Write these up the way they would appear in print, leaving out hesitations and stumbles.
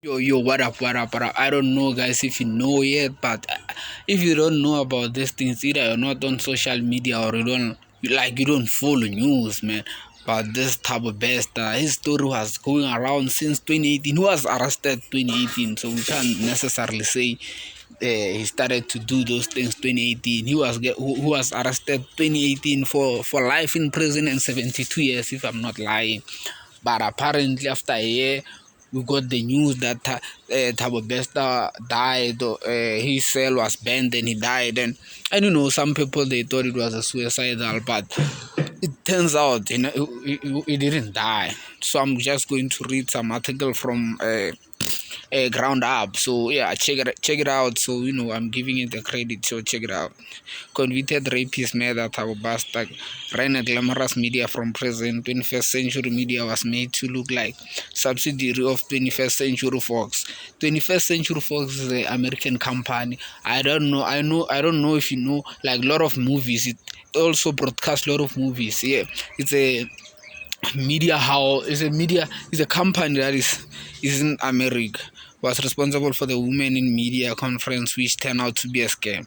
Yo, what up? I don't know, guys, if you know yet, but if you don't know about these things, either you're not on social media or you don't follow news, man. But this Thabo Bester, his story was going around since 2018. He was arrested 2018, so we can't necessarily say he started to do those things 2018. Who was arrested 2018 for life in prison and 72 years, if I'm not lying. But apparently, after a year, we got the news that Thabo Bester died. His cell was banned and he died. And some people they thought it was a suicidal, but it turns out he didn't die. So I'm just going to read some article from ground up. So yeah, check it out. So I'm giving it the credit. So check it out. Convicted rapist murder Thabo Bester ran a glamorous media from prison. 21st Century Media was made to look like subsidiary of 21st Century Fox. 21st Century Fox is an American company. I don't know if you know, like a lot of movies. It also broadcasts a lot of movies. Yeah, it's a media how is a media is a company that is in America, was responsible for the Women in Media conference, which turned out to be a scam.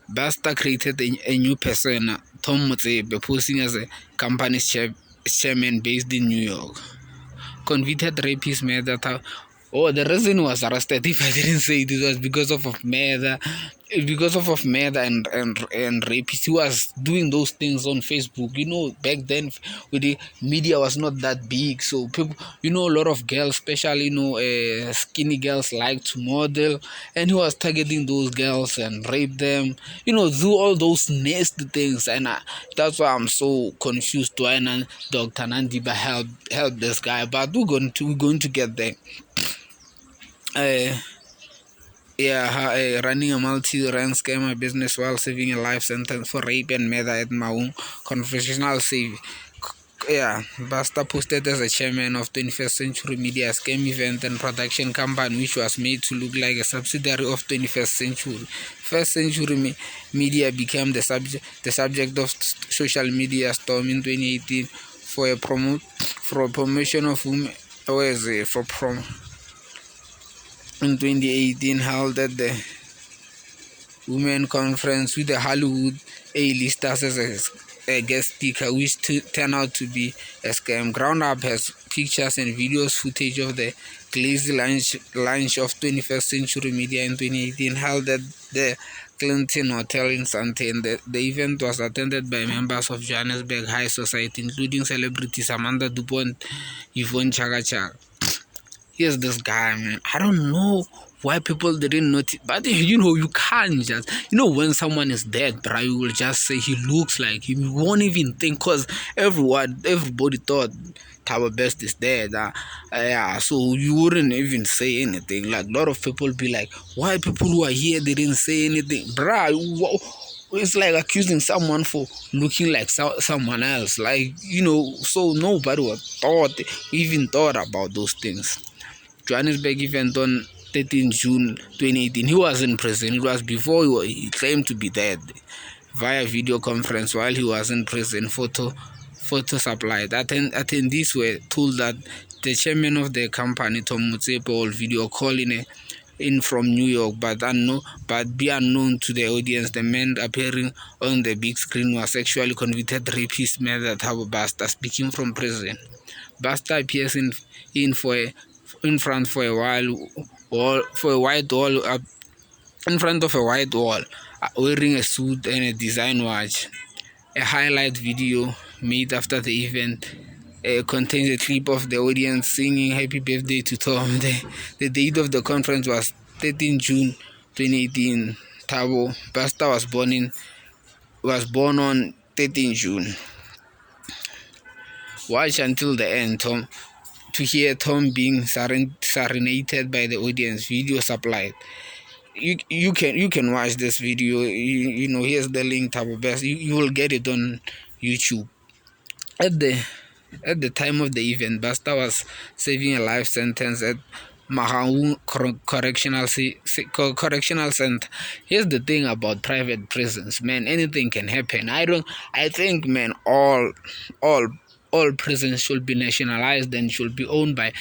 Basta created a new persona, Tom Motsebe, posing as a company's chairman based in New York. Convicted rapist murder. The reason he was arrested, if I didn't say it, was because of murder, murder and rapist. He was doing those things on Facebook. Back then, with the media was not that big, so people, a lot of girls, especially skinny girls, like to model, and he was targeting those girls and rape them. Do all those nasty things, and that's why I'm so confused. Why Dr. Nandiba help this guy, but we're going to get there. Uh, running a multi-rand scammer business while saving a life sentence for rape and murder at Maung. Confessional save. Basta posted as a chairman of 21st Century Media scam event and production company, which was made to look like a subsidiary of 21st Century. First Century Media became the subject of social media storm in 2018 for a promotion of women. Where is it? In 2018 held at the Women Conference with the Hollywood A-listers as a guest speaker, which turned out to be a scam. Ground Up has pictures and videos footage of the glazed launch of 21st Century Media in 2018 held at the Clinton Hotel in Sandton. The event was attended by members of Johannesburg High Society, including celebrities Amanda Dupont, Yvonne Chaka. Here's this guy, man. I don't know why people didn't notice, but you can't just, when someone is dead, bro, you will just say he looks like him. You won't even think, because everybody thought Thabo Best is dead. Yeah, so you wouldn't even say anything. Like, a lot of people be like, why people who are here didn't say anything, bro? It's like accusing someone for looking like someone else, so nobody even thought about those things. Johannesburg event on 13 June 2018. He was in prison. It was before he claimed to be dead. Via video conference while he was in prison, photo supplied. Attendees were told that the chairman of the company, Tom Motsebe, will video call in from New York, but be unknown to the audience. The man appearing on the big screen was actually convicted rapist murderer Thabo Bester, speaking from prison. Basta appears in front for a while, for a white wall, in front of a white wall, wearing a suit and a design watch. A highlight video made after the event contains a clip of the audience singing "Happy Birthday" to Tom. The date of the conference was 13 June 2018. Thabo Bester was born on 13 June. Watch until the end, Tom, to hear Tom being serenaded by the audience. Video supplied. You can watch this video. Here's the link. Thabo Best. You will get it on YouTube. At the time of the event, Basta was serving a life sentence at Mahaung Correctional Center. Here's the thing about private prisons, man. Anything can happen. I think, man, all prisons should be nationalized and should be owned by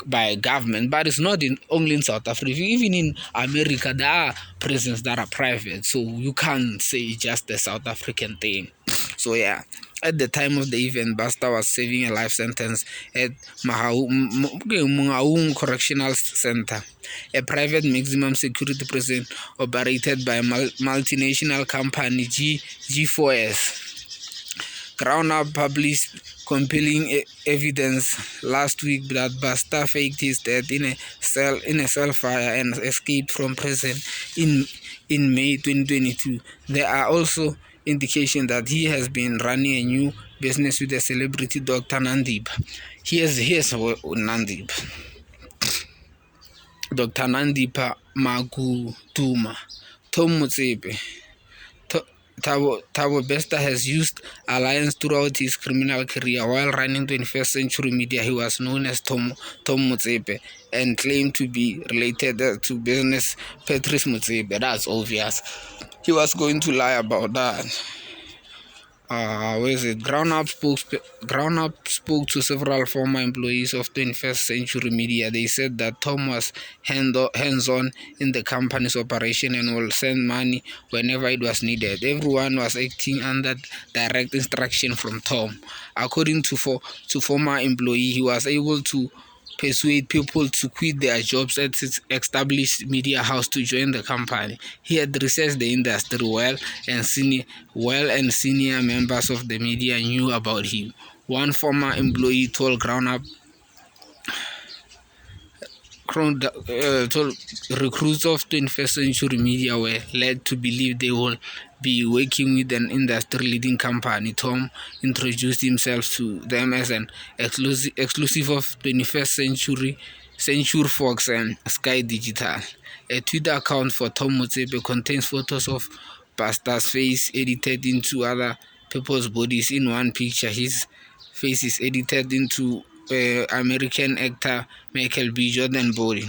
by government, but it's not only in South Africa. Even in America, there are prisons that are private, so you can't say it's just a South African thing. So yeah, at the time of the event, Basta was serving a life sentence at Mangaung Correctional Center, a private maximum security prison operated by a multinational company G4S. Crown Up published compelling evidence last week that Basta faked his death in a cell fire and escaped from prison in May 2022. There are also indications that he has been running a new business with a celebrity Dr. Nandip. Here's Nandip. Dr. Nandipa Magutuma, Tom Mutsepe. Thabo Bester has used alliance throughout his criminal career. While running 21st Century Media, he was known as Tom Mutsepe and claimed to be related to business Patrice Mutsepe. That's obvious. He was going to lie about that. Where is it? Ground Up spoke to several former employees of 21st Century Media. They said that Tom was hands-on in the company's operation and will send money whenever it was needed. Everyone was acting under direct instruction from Tom. According to former employee, he was able to persuade people to quit their jobs at its established media house to join the company. He had researched the industry well, and senior members of the media knew about him. One former employee told told recruits of 21st Century Media were led to believe they will be working with an industry-leading company. Tom introduced himself to them as an exclusive of 21st Century Fox and Sky Digital. A Twitter account for Tom Motsepe contains photos of Pastor's face edited into other people's bodies. In one picture, his face is edited into American actor Michael B. Jordan body.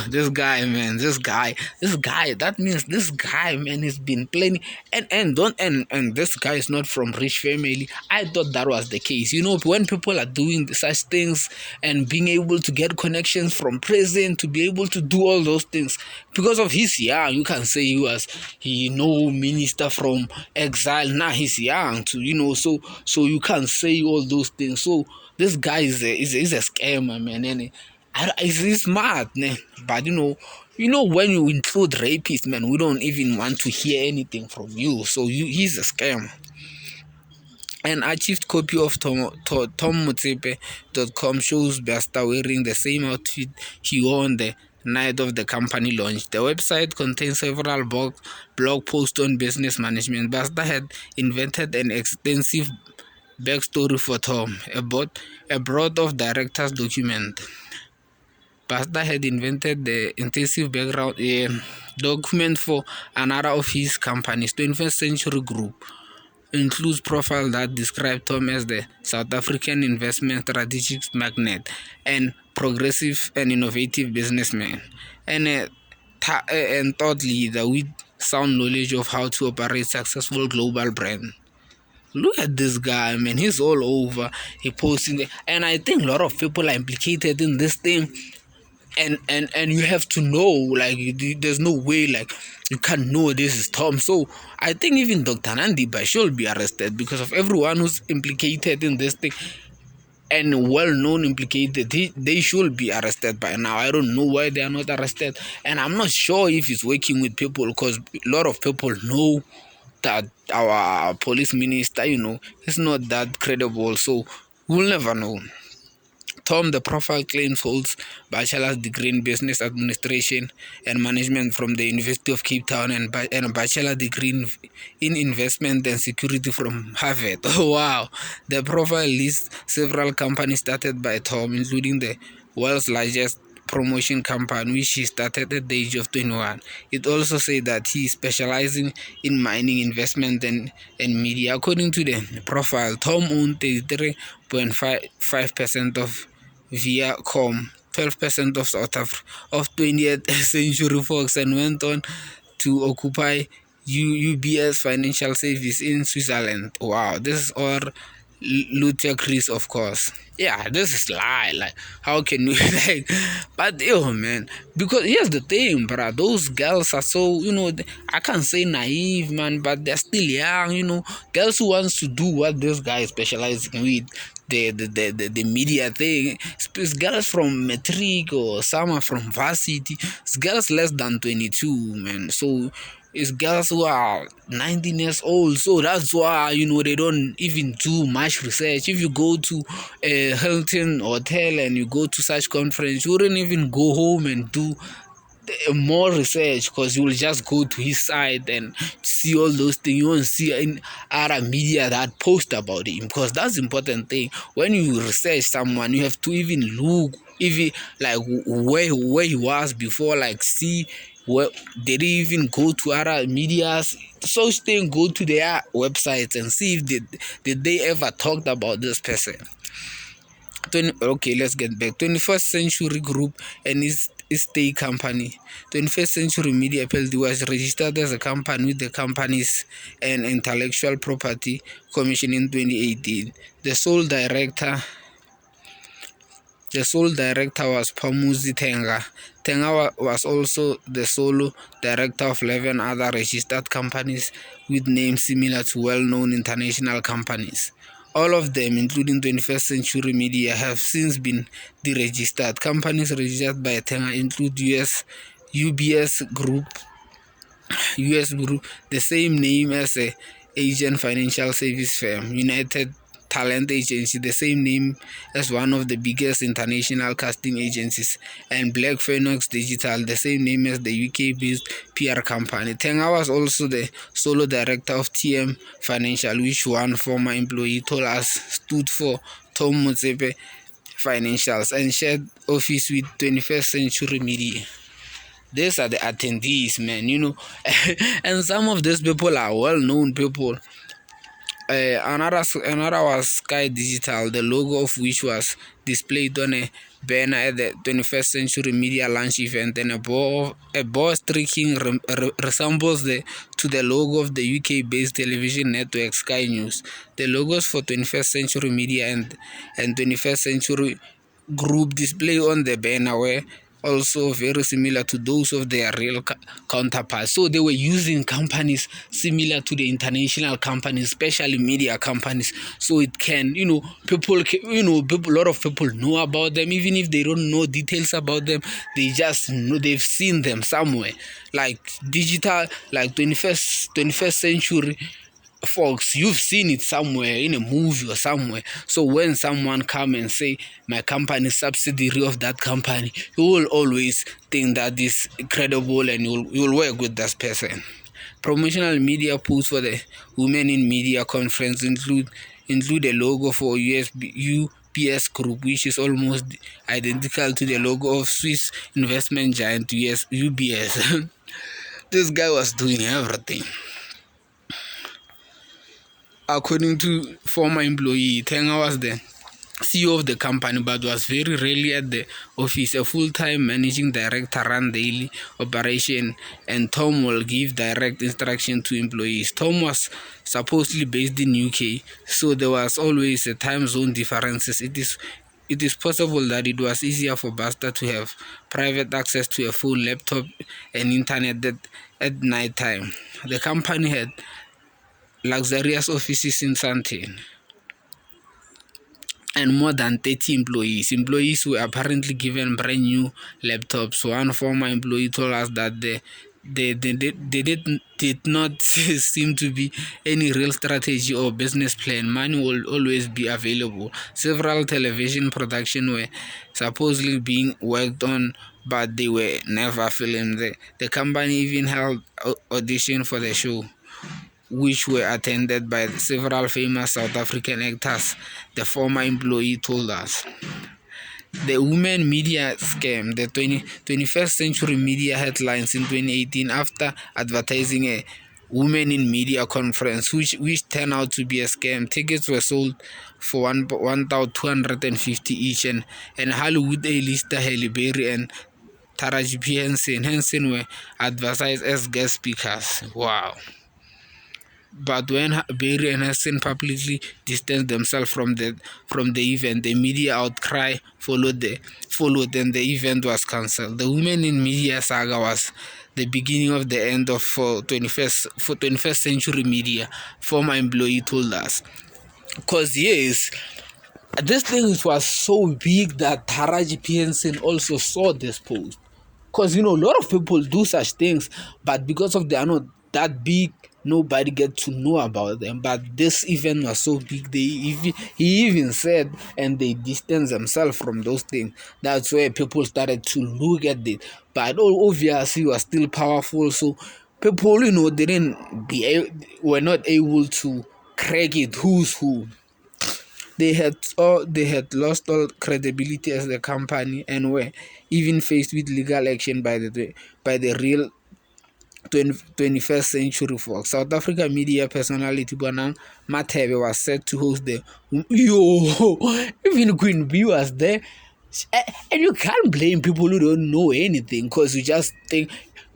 This guy, man, this guy. That means this guy, man, has been playing, and this guy is not from rich family. I thought that was the case. When people are doing such things and being able to get connections from prison to be able to do all those things because of his young, you can say he minister from exile. Now he's young too, so you can say all those things. So this guy is a scammer, man, and it's smart, né? But when you include rapists, man, we don't even want to hear anything from you. So he's a scam. An archived copy of TomMotsepe.com shows Basta wearing the same outfit he wore on the night of the company launch. The website contains several blog posts on business management. Basta had invented an extensive backstory for Tom, a board of directors document. Basta had invented the intensive background document for another of his companies, 21st Century Group. Includes profile that describe Tom as the South African investment strategic magnate and progressive and innovative businessman, and thought leader with sound knowledge of how to operate successful global brand. Look at this guy, man. He's all over. He posting it, and I think a lot of people are implicated in this thing. And you have to know, like, there's no way like you can't know this is Tom. So I think even Dr. Nandipa should be arrested because of everyone who's implicated in this thing and well-known implicated. They should be arrested by now. I don't know why they are not arrested, and I'm not sure if he's working with people, because a lot of people know that our police minister, is not that credible, so we'll never know. Tom, the profile claims, holds bachelor's degree in business administration and management from the University of Cape Town and a bachelor's degree in investment and security from Harvard. Oh, wow. The profile lists several companies started by Tom, including the world's largest promotion company, which he started at the age of 21. It also says that he is specializing in mining, investment, and media. According to the profile, Tom owned 33.5% of Viacom, 12% of of 20th Century Fox, and went on to occupy UBS Financial Service in Switzerland. Wow, this is all Luther Chris, of course. Yeah, this is lie. Like, how can you like? But yo, man, because here's the thing, bro. Those girls are so, I can't say naive, man, but they're still young. Girls who wants to do what this guy is specializing with. The media thing. It's girls from Matric or some are from varsity. It's girls less than 22, man. So it's girls who are 19 years old, so that's why they don't even do much research. If you go to a Hilton hotel and you go to such conference, you wouldn't even go home and do more research, because you will just go to his site and see all those things. You won't see in other media that post about him, because that's the important thing. When you research someone, you have to even look if he, like where he was before, like see where did he even go to other medias, such thing. Go to their websites and see if did they ever talked about this person. Okay, let's get back. 21st Century Group and its state company. 21st Century Media PLC was registered as a company with the Companies and Intellectual Property Commission in 2018. The sole director was Pamuzi Tenga. Tenga was also the sole director of 11 other registered companies with names similar to well-known international companies. All of them, including 21st Century Media, have since been deregistered. Companies registered by Tenga include UBS Group, the same name as a Asian financial service firm; United Talent Agency, the same name as one of the biggest international casting agencies; and Black Phoenix Digital, the same name as the UK-based PR company. Tenga was also the solo director of TM Financial, which one former employee told us stood for Tom Motsepe Financials, and shared office with 21st Century Media. These are the attendees, man. And some of these people are well-known people. Another was Sky Digital, the logo of which was displayed on a banner at the 21st Century Media launch event, and a bow streaking resembles to the logo of the UK-based television network Sky News. The logos for 21st Century Media and 21st Century Group display on the banner were also very similar to those of their real counterparts. So they were using companies similar to the international companies, especially media companies. So it can, people, a lot of people know about them, even if they don't know details about them. They just know they've seen them somewhere, like digital, like 21st century folks, you've seen it somewhere in a movie or somewhere. So when someone come and say my company is subsidiary of that company, you will always think that is credible, and you'll work with that person. Promotional media posts for the Women in Media conference include a logo for UBS Group, which is almost identical to the logo of Swiss investment giant UBS. This guy was doing everything. According to former employee, Tenga was the CEO of the company, but was very rarely at the office. A full-time managing director ran daily operation, and Tom will give direct instruction to employees. Tom was supposedly based in UK, so there was always a time zone differences. It is possible that it was easier for Bester to have private access to a phone, laptop, and internet at night time. The company had luxurious offices in Sandton and more than 30 employees. Employees were apparently given brand new laptops. One former employee told us that did not seem to be any real strategy or business plan. Money will always be available. Several television productions were supposedly being worked on, but they were never filmed. The company even held audition for the show, which were attended by several famous South African actors, the former employee told us. The women media scam. The 21st Century Media headlines in 2018 after advertising a Women in Media conference, which turned out to be a scam. Tickets were sold for 1,250 each, and Hollywood A-lister Halle Berry and Taraji P. Henson were advertised as guest speakers. Wow. But when Barry and Hassan publicly distanced themselves from the event, the media outcry followed, and the event was cancelled. The Women in Media saga was the beginning of the end of 21st century media. Former employee told us, because yes, this thing was so big that Taraji P. also saw this post. Because a lot of people do such things, but because of they are not that big, nobody get to know about them. But this event was so big, he even said, and they distanced themselves from those things. That's where people started to look at it. But obviously, was still powerful, so people, were not able to crack it. Who's who? They had lost all credibility as a company and were even faced with legal action by the real 21st Century Fox. South Africa media personality Bonang Mathebe was set to host the even Queen B was there. And you can't blame people who don't know anything, because you just think,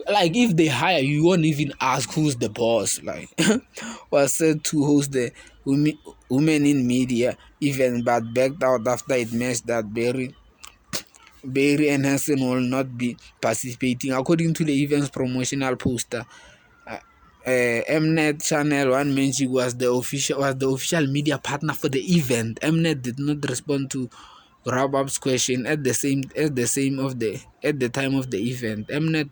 like, if they hire you, you won't even ask who's the boss. Like, was said to host the Women in Media event, but backed out after it mentioned that Barry and Hansen will not be participating. According to the event's promotional poster, Mnet Channel One Menchik was the official media partner for the event. Mnet did not respond to Rabab's question at the time of the event. Mnet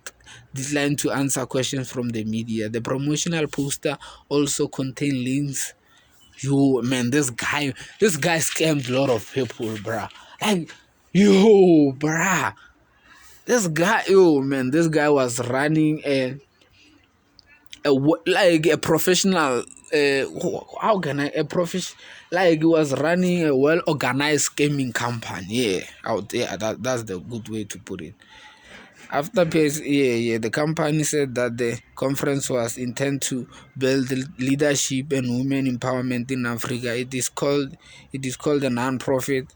declined to answer questions from the media. The promotional poster also contained links. Yo, man, this guy scammed a lot of people, bruh. Like, yo, bruh, this guy was running like a professional. How can a profession, like, he was running a well organized gaming company, out there. That's the good way to put it. After the company said that the conference was intended to build leadership and women empowerment in Africa. It is called a non-profit,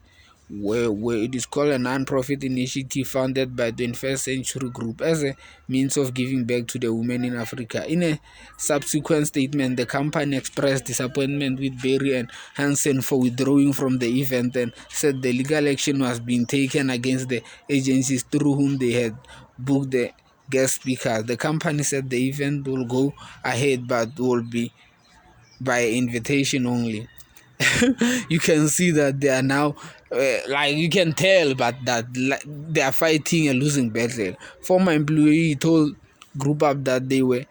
where it is called a non-profit initiative founded by 21st Century Group as a means of giving back to the women in Africa. In a subsequent statement, the company expressed disappointment with Barry and Hansen for withdrawing from the event and said the legal action was being taken against the agencies through whom they had booked the guest speakers. The company said the event will go ahead but will be by invitation only. You can see that they are now, like, you can tell, but that they are fighting a losing battle. Former employee told Group Up that they were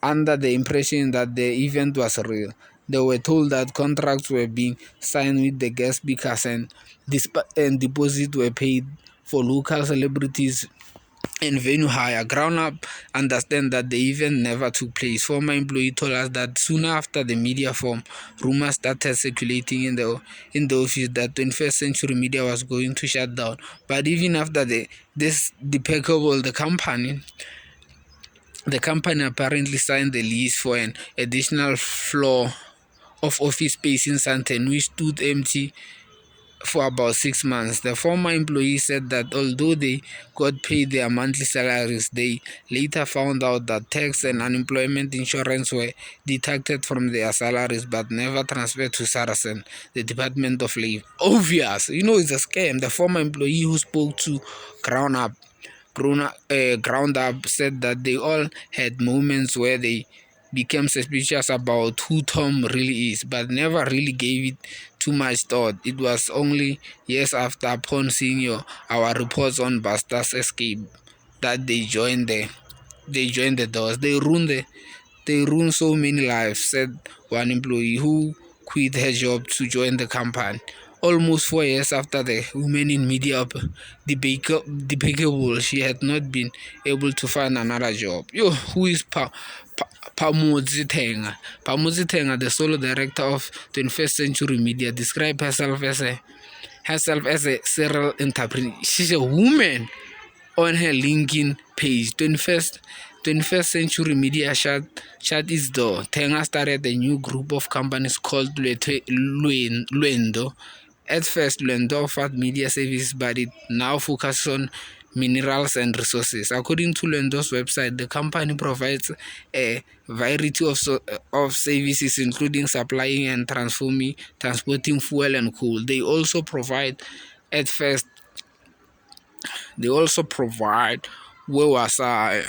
under the impression that the event was real. They were told that contracts were being signed with the guest speakers and deposits were paid for local celebrities and venue hire. Ground Up understand that the event never took place. Former employee told us that soon after the media form, rumors started circulating in the office that 21st Century Media was going to shut down. But even after this debacle, the company apparently signed the lease for an additional floor of office space in Sandton, which stood empty for about 6 months. The former employee said that although they got paid their monthly salaries, they later found out that tax and unemployment insurance were deducted from their salaries but never transferred to Saracen, the Department of Labor. Obvious, it's a scam. The former employee who spoke to Ground Up Ground Up said that they all had moments where they became suspicious about who Tom really is, but never really gave it too much thought. It was only years after, upon seeing our reports on Buster's escape, that they joined the doors. They ruined so many lives, said one employee who quit her job to join the company. Almost 4 years after the Women in Media debacle, she had not been able to find another job. Who is Pamodzi Tenga? Pamodzi Tenga, the solo director of 21st Century Media, described herself as a serial entrepreneur. She's a woman. On her LinkedIn page, 21st Century Media shut its door. Tenga started a new group of companies called Luendo. At first, Luendo offered media services, but it now focuses on minerals and resources. According to Lendo's website, the company provides a variety of services, including supplying and transporting fuel and coal. They also provide at first they also provide where was I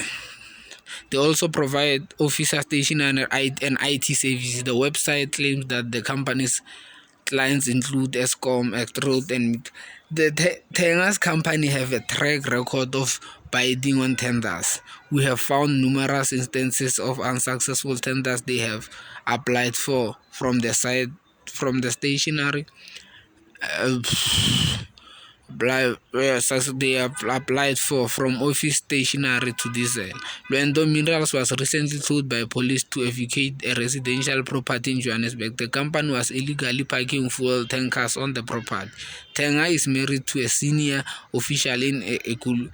they also provide officer station and IT services. The website claims that the company's clients include Eskom, Extrode, and the Tengas company have a track record of bidding on tenders. We have found numerous instances of unsuccessful tenders they have applied for from the stationary uh, they have applied for from office stationery to diesel. Luendo Minerals was recently told by police to evacuate a residential property in Johannesburg. The company was illegally parking fuel tankers on the property. Tenga is married to a senior official in Ekurhuleni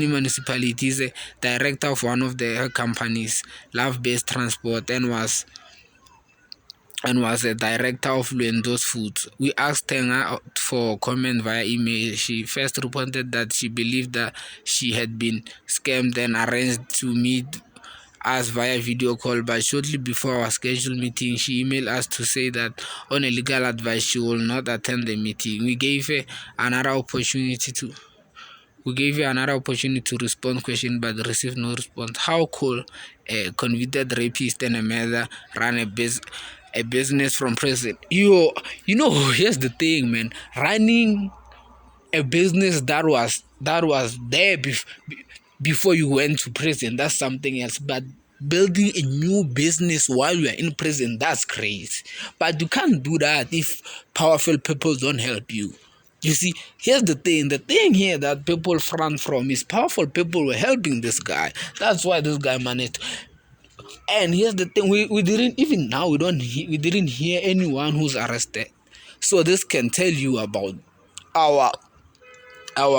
municipality. Is a director of one of the companies, Love Based Transport, and was a director of Luendo's Foods. We asked Tenga for comment via email. She first reported that she believed that she had been scammed and arranged to meet us via video call, but shortly before our scheduled meeting, she emailed us to say that on a legal advice she will not attend the meeting. We gave her another opportunity to respond question but received no response. How could a convicted rapist and a murderer run a business from prison? Here's the thing, man. Running a business that was there before you went to prison, that's something else. But building a new business while you are in prison, that's crazy. But you can't do that if powerful people don't help you. You see, here's the thing. The thing here that people front from is powerful people were helping this guy. That's why this guy managed. And here's the thing: we didn't even now we didn't hear anyone who's arrested. So this can tell you about our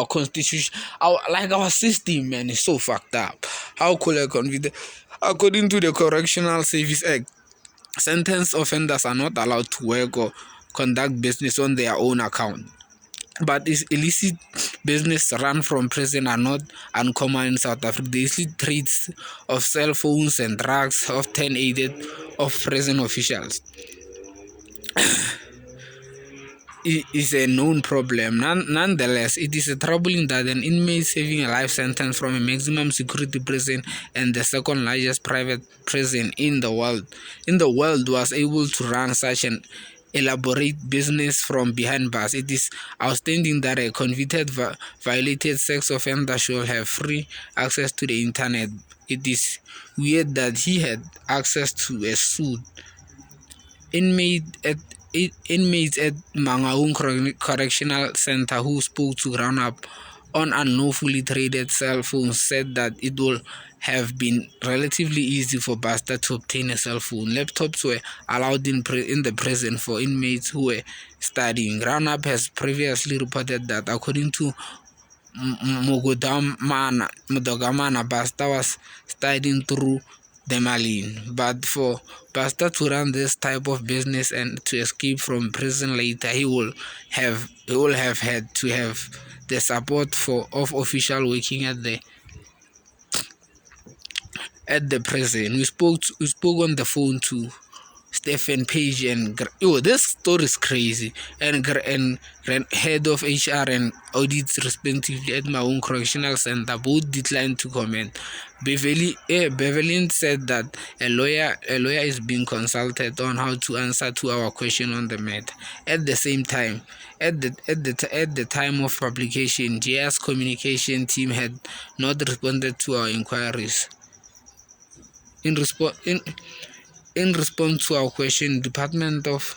constitution, our system, man, is so fucked up. How could I convict? According to the Correctional Service Act, sentenced offenders are not allowed to work or conduct business on their own account. But is illicit business run from prison are not uncommon in South Africa. The illicit trades of cell phones and drugs often aided of prison officials is a known problem. Nonetheless, it is troubling that an inmate serving a life sentence from a maximum security prison and the second largest private prison in the world was able to run such an elaborate business from behind bars. It is outstanding that a convicted violated sex offender should have free access to the internet. It is weird that he had access to a suit. Inmates at Mangaung Correctional Center who spoke to Ground Up on unlawfully traded cell phones said that it would have been relatively easy for Bester to obtain a cell phone. Laptops were allowed in the prison for inmates who were studying. Ground Up has previously reported that, according to Mudogamana, Basta was studying through the Malin. But for Basta to run this type of business and to escape from prison later, he will have had to have the support of officials working at the prison. We spoke on the phone to Stephen Page and this story is crazy, and head of HR and audits respectively at my own correctional center. Both declined to comment. Beverly said that a lawyer is being consulted on how to answer to our question on the matter. At the same time, at the time of publication, JS communication team had not responded to our inquiries. In response to our question, Department of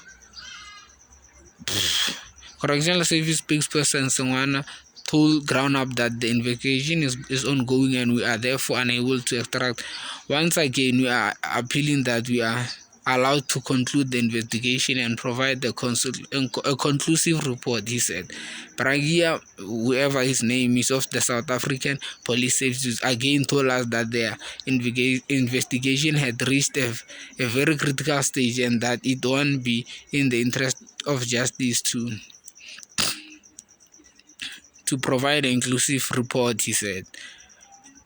Correctional Service spokesperson Sangwana told Ground Up that the investigation is ongoing and we are therefore unable to extract. Once again, we are appealing that we are allowed to conclude the investigation and provide a conclusive report, he said. Bragia, whoever his name is, of the South African Police Service, again told us that their investigation had reached a very critical stage and that it won't be in the interest of justice to to provide an inclusive report, he said.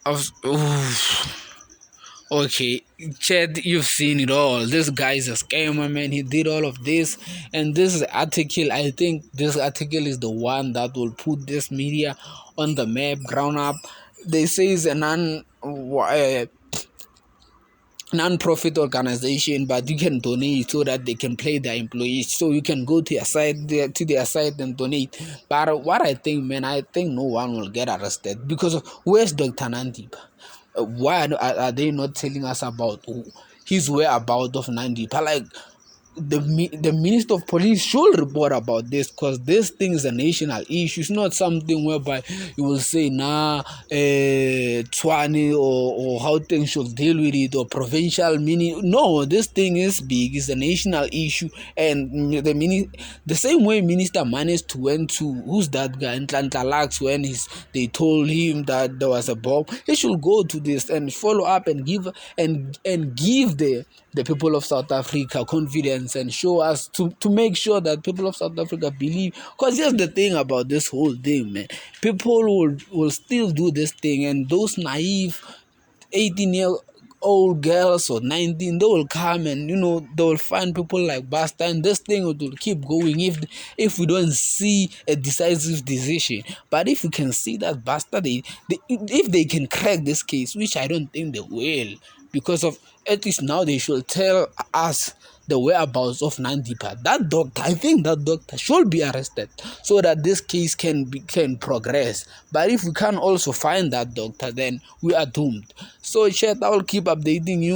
Oof. Okay, Chad, you've seen it all. This guy's a scammer, man. He did all of this, and this article, I think this article is the one that will put this media on the map, ground up. They say it's a non-profit organization, but you can donate so that they can pay their employees. So you can go to their site and donate. But what I think, man, I think no one will get arrested because where's Dr. Nandip? Why are they not telling us about his whereabouts of Nandip? Like, the minister of police should report about this, because this thing is a national issue. It's not something whereby you will say Tswane or how things should deal with it, or provincial mini. No, this thing is big. It's a national issue, and the same way Minister managed to went to, who's that guy in Tlantalax, when they told him that there was a bomb, he should go to this and follow up and give the people of South Africa confidence, and show us to make sure that people of South Africa believe. Because here's the thing about this whole thing, man. People will still do this thing, and those naive 18-year-old girls or 19, they will come and they will find people like Basta, and this thing will keep going if we don't see a decisive decision. But if we can see that Basta, if they can crack this case, which I don't think they will, because of, at least now they should tell us the whereabouts of Nandipa. That doctor, I think that doctor should be arrested so that this case can progress. But if we can't also find that doctor, then we are doomed. So chat, I will keep updating you.